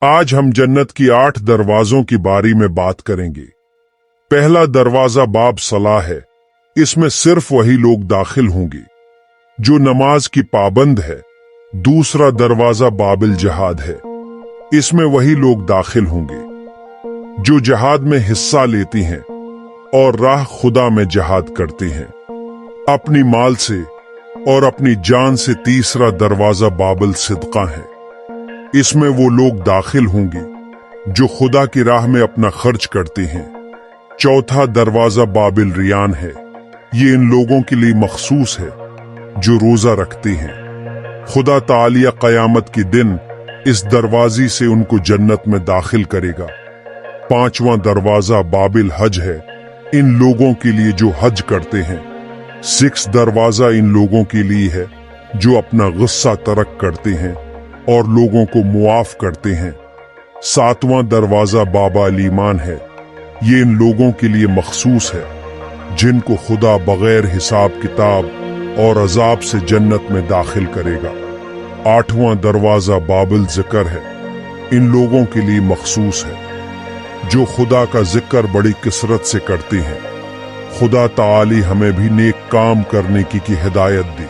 آج ہم جنت کی 8 دروازوں کی باری میں بات کریں گے۔ پہلا دروازہ باب صلاح ہے۔ اس میں صرف وہی لوگ داخل ہوں گے جو نماز کی پابند ہے۔ دوسرا دروازہ باب الجہاد ہے۔ اس میں وہی لوگ داخل ہوں گے جو جہاد میں حصہ لیتی ہیں اور راہ خدا میں جہاد کرتے ہیں اپنی مال سے اور اپنی جان سے۔ تیسرا دروازہ باب الصدقہ ہے۔ اس میں وہ لوگ داخل ہوں گے جو خدا کی راہ میں اپنا خرچ کرتے ہیں۔ چوتھا دروازہ باب الریان ہے۔ یہ ان لوگوں کے لیے مخصوص ہے جو روزہ رکھتے ہیں۔ خدا تعالی قیامت کے دن اس دروازے سے ان کو جنت میں داخل کرے گا۔ پانچواں دروازہ باب الحج ہے۔ ان لوگوں کے لیے جو حج کرتے ہیں۔ سکس دروازہ ان لوگوں کے لیے ہے جو اپنا غصہ ترک کرتے ہیں اور لوگوں کو معاف کرتے ہیں۔ ساتواں دروازہ باب الایمان ہے۔ یہ ان لوگوں کے لیے مخصوص ہے جن کو خدا بغیر حساب کتاب اور عذاب سے جنت میں داخل کرے گا۔ آٹھواں دروازہ باب الذکر ہے۔ ان لوگوں کے لیے مخصوص ہے جو خدا کا ذکر بڑی کثرت سے کرتے ہیں۔ خدا تعالی ہمیں بھی نیک کام کرنے کی ہدایت دی۔